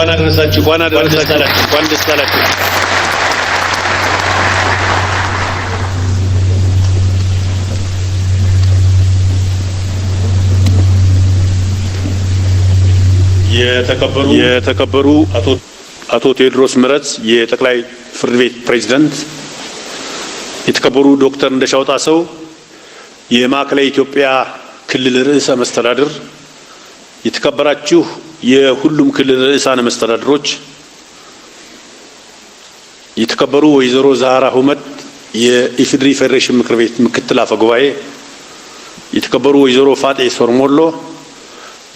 ዋና ደረሳችሁ እንኳን ደስ አላችሁ። የተከበሩ አቶ ቴዎድሮስ ምህረት የጠቅላይ ፍርድ ቤት ፕሬዝዳንት፣ የተከበሩ ዶክተር እንደሻው ጣሰው የማዕከላዊ ኢትዮጵያ ክልል ርዕሰ መስተዳድር፣ የተከበራችሁ የሁሉም ክልል ርዕሳነ መስተዳድሮች፣ የተከበሩ ወይዘሮ ዛህራ ሁመድ የኢፌዴሪ ፌዴሬሽን ምክር ቤት ምክትል አፈ ጉባኤ፣ የተከበሩ ወይዘሮ ፋጤ ሶርሞሎ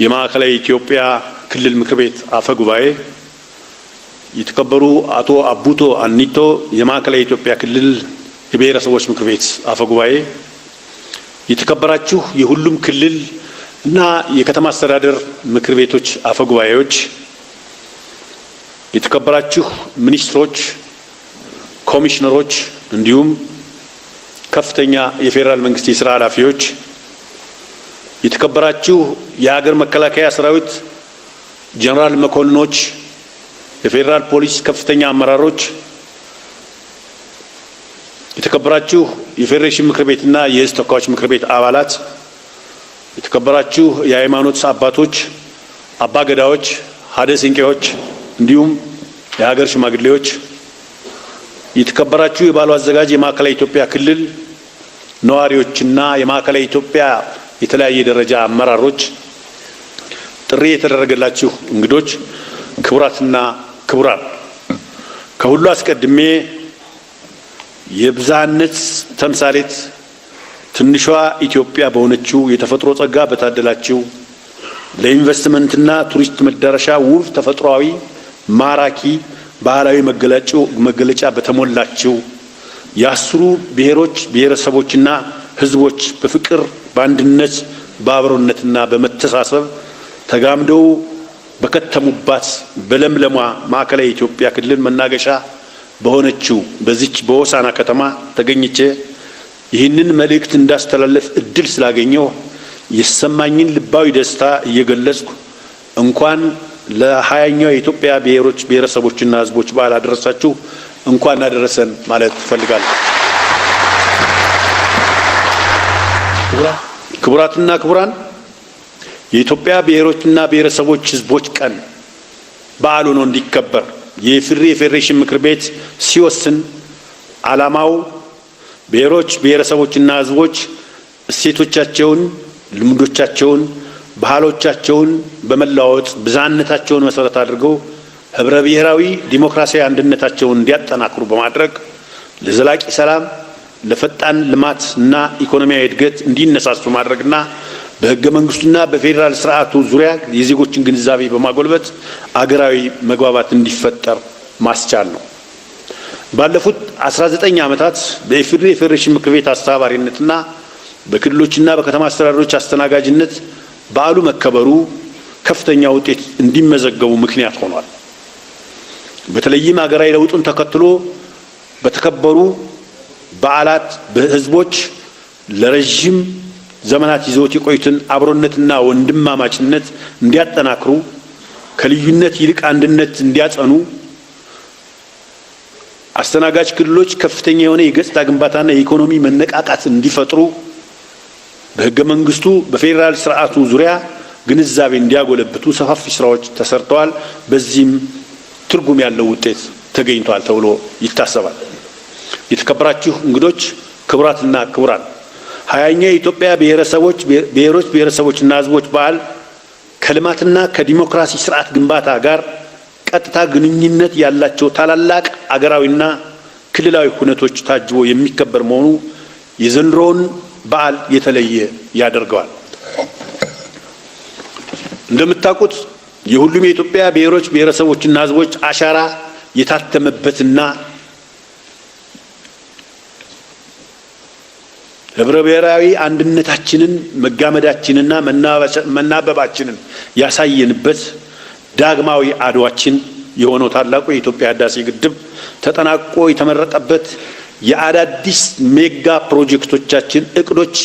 የማዕከላዊ ኢትዮጵያ ክልል ምክር ቤት አፈ ጉባኤ፣ የተከበሩ አቶ አቡቶ አኒቶ የማዕከላዊ ኢትዮጵያ ክልል የብሔረሰቦች ምክር ቤት አፈ ጉባኤ፣ የተከበራችሁ የሁሉም ክልል እና የከተማ አስተዳደር ምክር ቤቶች አፈ ጉባኤዎች፣ የተከበራችሁ ሚኒስትሮች፣ ኮሚሽነሮች እንዲሁም ከፍተኛ የፌዴራል መንግስት የሥራ ኃላፊዎች፣ የተከበራችሁ የሀገር መከላከያ ሰራዊት ጀነራል መኮንኖች፣ የፌዴራል ፖሊስ ከፍተኛ አመራሮች፣ የተከበራችሁ የፌዴሬሽን ምክር ቤትና የሕዝብ ተወካዮች ምክር ቤት አባላት፣ የተከበራችሁ የሃይማኖት አባቶች፣ አባገዳዎች፣ ሀደ ሲንቄዎች እንዲሁም የሀገር ሽማግሌዎች፣ የተከበራችሁ የበዓሉ አዘጋጅ የማዕከላዊ ኢትዮጵያ ክልል ነዋሪዎችና የማዕከላዊ ኢትዮጵያ የተለያየ ደረጃ አመራሮች፣ ጥሪ የተደረገላችሁ እንግዶች፣ ክቡራትና ክቡራን፣ ከሁሉ አስቀድሜ የብዝሃነት ተምሳሌት ትንሿ ኢትዮጵያ በሆነችው የተፈጥሮ ጸጋ በታደላችሁ ለኢንቨስትመንትና ቱሪስት መዳረሻ ውብ ተፈጥሯዊ ማራኪ ባህላዊ መገለጫ በተሞላችው የአስሩ ብሔሮች ብሔረሰቦችና ሕዝቦች በፍቅር በአንድነት በአብሮነትና በመተሳሰብ ተጋምደው በከተሙባት በለምለሟ ማዕከላዊ ኢትዮጵያ ክልል መናገሻ በሆነችው በዚች በሆሳና ከተማ ተገኝቼ ይህንን መልእክት እንዳስተላለፍ እድል ስላገኘው የሰማኝን ልባዊ ደስታ እየገለጽኩ እንኳን ለ20ኛው የኢትዮጵያ ብሔሮች ብሔረሰቦችና ሕዝቦች በዓል አደረሳችሁ፣ እንኳን አደረሰን ማለት እፈልጋለሁ። ክቡራትና ክቡራን፣ የኢትዮጵያ ብሔሮችና ብሔረሰቦች ሕዝቦች ቀን በዓል ሆኖ እንዲከበር የኢፌዴሪ ፌዴሬሽን ምክር ቤት ሲወስን ዓላማው ብሔሮች ብሔረሰቦችና ሕዝቦች እሴቶቻቸውን፣ ልምዶቻቸውን፣ ባህሎቻቸውን በመለዋወጥ ብዝሃነታቸውን መሰረት አድርገው ህብረ ብሔራዊ ዲሞክራሲያዊ አንድነታቸውን እንዲያጠናክሩ በማድረግ ለዘላቂ ሰላም፣ ለፈጣን ልማት እና ኢኮኖሚያዊ እድገት እንዲነሳሱ ማድረግና በህገ መንግስቱና በፌዴራል ስርዓቱ ዙሪያ የዜጎችን ግንዛቤ በማጎልበት አገራዊ መግባባት እንዲፈጠር ማስቻል ነው። ባለፉት 19 ዓመታት በኢፌዴሪ ፌዴሬሽን ምክር ቤት አስተባባሪነትና በክልሎችና በከተማ አስተዳደሮች አስተናጋጅነት በዓሉ መከበሩ ከፍተኛ ውጤት እንዲመዘገቡ ምክንያት ሆኗል። በተለይም ሀገራዊ ለውጡን ተከትሎ በተከበሩ በዓላት በህዝቦች ለረጅም ዘመናት ይዘውት የቆዩትን አብሮነትና ወንድማማችነት እንዲያጠናክሩ፣ ከልዩነት ይልቅ አንድነት እንዲያጸኑ፣ አስተናጋጅ ክልሎች ከፍተኛ የሆነ የገጽታ ግንባታና የኢኮኖሚ መነቃቃት እንዲፈጥሩ፣ በህገ መንግስቱ በፌዴራል ስርዓቱ ዙሪያ ግንዛቤ እንዲያጎለብቱ ሰፋፊ ስራዎች ተሰርተዋል። በዚህም ትርጉም ያለው ውጤት ተገኝቷል ተብሎ ይታሰባል። የተከበራችሁ እንግዶች፣ ክቡራትና ክቡራን፣ 20ኛው የኢትዮጵያ ብሔሮች ብሔረሰቦችና ሕዝቦች በዓል ከልማትና ከዲሞክራሲ ስርዓት ግንባታ ጋር ቀጥታ ግንኙነት ያላቸው ታላላቅ አገራዊና ክልላዊ ሁነቶች ታጅቦ የሚከበር መሆኑ የዘንድሮውን በዓል የተለየ ያደርገዋል። እንደምታውቁት የሁሉም የኢትዮጵያ ብሔሮች ብሔረሰቦችና ሕዝቦች አሻራ የታተመበትና ህብረ ብሔራዊ አንድነታችንን መጋመዳችንና መናበባችንን ያሳየንበት ዳግማዊ አድዋችን የሆነው ታላቁ የኢትዮጵያ ህዳሴ ግድብ ተጠናቆ የተመረቀበት የአዳዲስ ሜጋ ፕሮጀክቶቻችን እቅዶች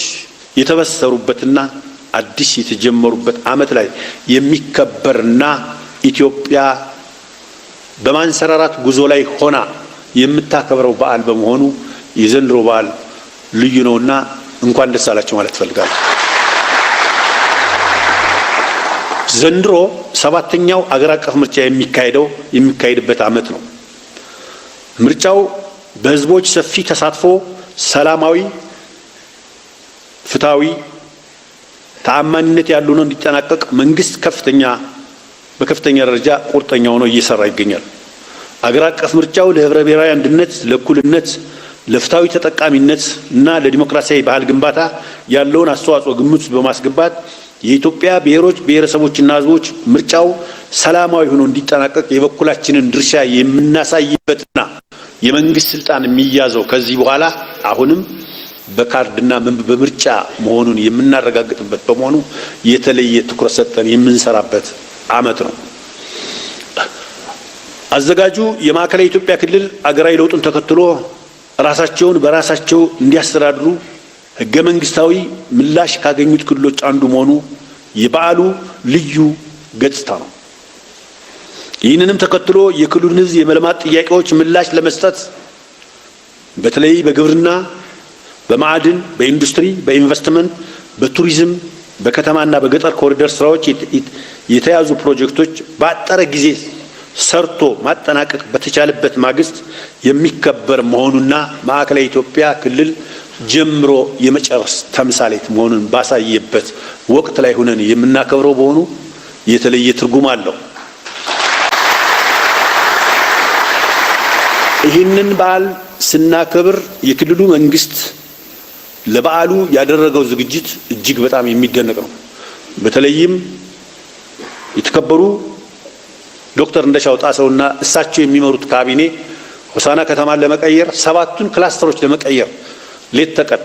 የተበሰሩበትና አዲስ የተጀመሩበት ዓመት ላይ የሚከበርና ኢትዮጵያ በማንሰራራት ጉዞ ላይ ሆና የምታከብረው በዓል በመሆኑ የዘንድሮ በዓል ልዩ ነውና እንኳን ደስ አላችሁ ማለት ፈልጋለሁ። ዘንድሮ 7ኛው አገር አቀፍ ምርጫ የሚካሄድበት ዓመት ነው። ምርጫው በህዝቦች ሰፊ ተሳትፎ ሰላማዊ፣ ፍትሃዊ፣ ተአማኒነት ያለው ነው እንዲጠናቀቅ መንግስት በከፍተኛ ደረጃ ቁርጠኛ ሆኖ እየሰራ ይገኛል። አገር አቀፍ ምርጫው ለህብረ ብሔራዊ አንድነት፣ ለእኩልነት፣ ለፍትሃዊ ተጠቃሚነት እና ለዲሞክራሲያዊ ባህል ግንባታ ያለውን አስተዋጽኦ ግምት በማስገባት የኢትዮጵያ ብሔሮች ብሔረሰቦችና ህዝቦች ምርጫው ሰላማዊ ሆኖ እንዲጠናቀቅ የበኩላችንን ድርሻ የምናሳይበትና የመንግስት ስልጣን የሚያዘው ከዚህ በኋላ አሁንም በካርድና በምርጫ መሆኑን የምናረጋግጥበት በመሆኑ የተለየ ትኩረት ሰጥተን የምንሰራበት ዓመት ነው። አዘጋጁ የማዕከላዊ ኢትዮጵያ ክልል አገራዊ ለውጡን ተከትሎ ራሳቸውን በራሳቸው እንዲያስተዳድሩ ህገ መንግስታዊ ምላሽ ካገኙት ክልሎች አንዱ መሆኑ የበዓሉ ልዩ ገጽታ ነው። ይህንንም ተከትሎ የክልሉን ህዝብ የመልማት ጥያቄዎች ምላሽ ለመስጠት በተለይ በግብርና፣ በማዕድን፣ በኢንዱስትሪ፣ በኢንቨስትመንት፣ በቱሪዝም፣ በከተማና በገጠር ኮሪደር ስራዎች የተያዙ ፕሮጀክቶች በአጠረ ጊዜ ሰርቶ ማጠናቀቅ በተቻለበት ማግስት የሚከበር መሆኑና ማዕከላዊ ኢትዮጵያ ክልል ጀምሮ የመጨረስ ተምሳሌት መሆኑን ባሳየበት ወቅት ላይ ሆነን የምናከብረው በሆኑ የተለየ ትርጉም አለው። ይህንን በዓል ስናከብር የክልሉ መንግስት ለበዓሉ ያደረገው ዝግጅት እጅግ በጣም የሚደነቅ ነው። በተለይም የተከበሩ ዶክተር እንደሻው ጣሰውና እሳቸው የሚመሩት ካቢኔ ሆሳና ከተማን ለመቀየር 7ቱን ክላስተሮች ለመቀየር ሌት ተቀን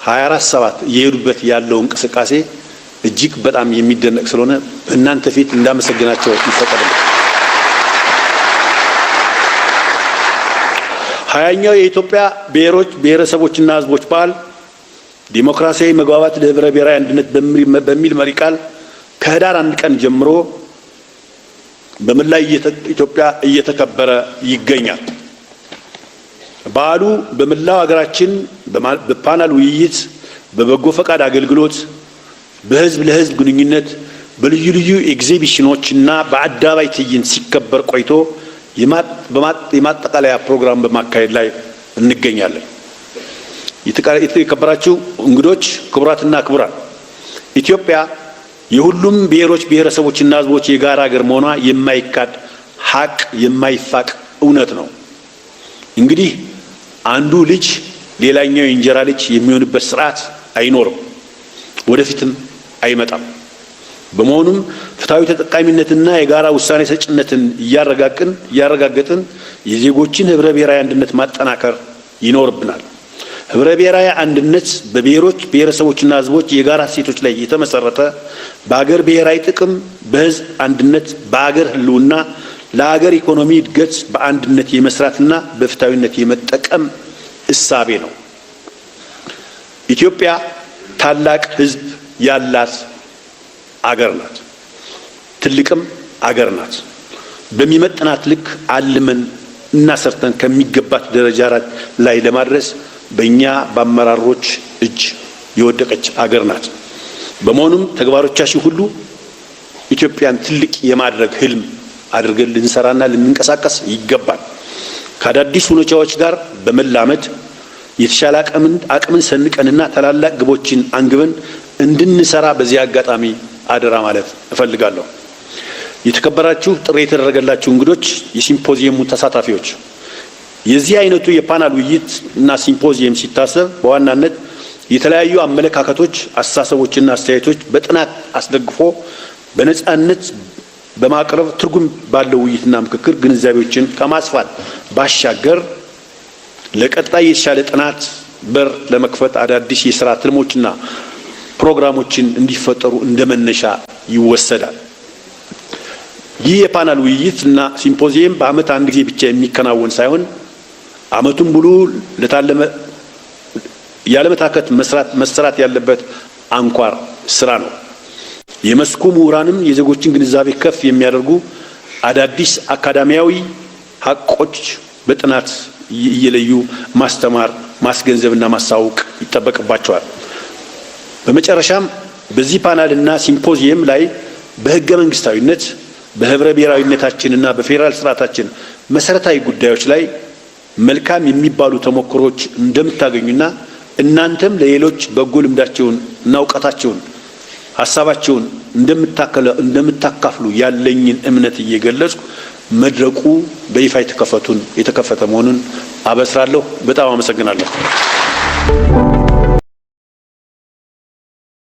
24/7 እየሄዱበት ያለው እንቅስቃሴ እጅግ በጣም የሚደነቅ ስለሆነ እናንተ ፊት እንዳመሰግናቸው ይፈቀድልኝ። 20ኛው የኢትዮጵያ ብሔሮች ብሔረሰቦችና ህዝቦች በዓል ዲሞክራሲያዊ መግባባት ለህብረ ብሔራዊ አንድነት በሚል መሪ ቃል ከህዳር 1 ቀን ጀምሮ በመላ ኢትዮጵያ እየተከበረ ይገኛል። በዓሉ በመላው ሀገራችን በፓናል ውይይት፣ በበጎ ፈቃድ አገልግሎት፣ በህዝብ ለህዝብ ግንኙነት፣ በልዩ ልዩ ኤግዚቢሽኖችና በአደባባይ ትዕይንት ሲከበር ቆይቶ የማጠቃለያ ፕሮግራም በማካሄድ ላይ እንገኛለን። የተከበራችሁ እንግዶች፣ ክቡራትና ክቡራን፣ ኢትዮጵያ የሁሉም ብሔሮች ብሔረሰቦችና ህዝቦች የጋራ ሀገር መሆኗ የማይካድ ሀቅ የማይፋቅ እውነት ነው። እንግዲህ አንዱ ልጅ ሌላኛው የእንጀራ ልጅ የሚሆንበት ስርዓት አይኖርም፣ ወደፊትም አይመጣም። በመሆኑም ፍትሃዊ ተጠቃሚነትና የጋራ ውሳኔ ሰጭነትን እያረጋገጥን የዜጎችን ህብረ ብሔራዊ አንድነት ማጠናከር ይኖርብናል። ህብረ ብሔራዊ አንድነት በብሔሮች ብሔረሰቦችና ህዝቦች የጋራ እሴቶች ላይ የተመሰረተ በአገር ብሔራዊ ጥቅም፣ በህዝብ አንድነት፣ በአገር ህልውና፣ ለአገር ኢኮኖሚ እድገት በአንድነት የመስራትና በፍትሃዊነት የመጠቀም እሳቤ ነው። ኢትዮጵያ ታላቅ ህዝብ ያላት አገር ናት። ትልቅም አገር ናት። በሚመጥናት ልክ አልመን እና ሰርተን ከሚገባት ደረጃ ላይ ለማድረስ በእኛ በአመራሮች እጅ የወደቀች አገር ናት። በመሆኑም ተግባሮቻችን ሁሉ ኢትዮጵያን ትልቅ የማድረግ ህልም አድርገን ልንሰራና ልንንቀሳቀስ ይገባል። ከአዳዲስ ሁኔታዎች ጋር በመላመድ የተሻለ አቅምን ሰንቀንና ታላላቅ ግቦችን አንግበን እንድንሰራ በዚህ አጋጣሚ አደራ ማለት እፈልጋለሁ። የተከበራችሁ ጥሪ የተደረገላችሁ እንግዶች፣ የሲምፖዚየሙ ተሳታፊዎች፣ የዚህ አይነቱ የፓናል ውይይት እና ሲምፖዚየም ሲታሰብ በዋናነት የተለያዩ አመለካከቶች፣ አስተሳሰቦችና አስተያየቶች በጥናት አስደግፎ በነጻነት በማቅረብ ትርጉም ባለው ውይይትና ምክክር ግንዛቤዎችን ከማስፋት ባሻገር ለቀጣይ የተሻለ ጥናት በር ለመክፈት አዳዲስ የሥራ ትልሞችና ፕሮግራሞችን እንዲፈጠሩ እንደመነሻ ይወሰዳል። ይህ የፓናል ውይይት እና ሲምፖዚየም በአመት አንድ ጊዜ ብቻ የሚከናወን ሳይሆን አመቱን ሙሉ ለታለመ ያለመታከት መስራት ያለበት አንኳር ስራ ነው። የመስኩ ምሁራንም የዜጎችን ግንዛቤ ከፍ የሚያደርጉ አዳዲስ አካዳሚያዊ፣ ሀቆች በጥናት እየለዩ ማስተማር ማስገንዘብና ማሳወቅ ይጠበቅባቸዋል። በመጨረሻም በዚህ ፓናልና ሲምፖዚየም ላይ በህገ መንግስታዊነት በህብረ ብሔራዊነታችንና በፌዴራል ስርዓታችን መሰረታዊ ጉዳዮች ላይ መልካም የሚባሉ ተሞክሮች እንደምታገኙና እናንተም ለሌሎች በጎ ልምዳቸውን እና ዕውቀታቸውን ሐሳባቸውን እንደምታካፍሉ ያለኝን እምነት እየገለጽኩ መድረኩ በይፋ የተከፈተ መሆኑን አበስራለሁ። በጣም አመሰግናለሁ።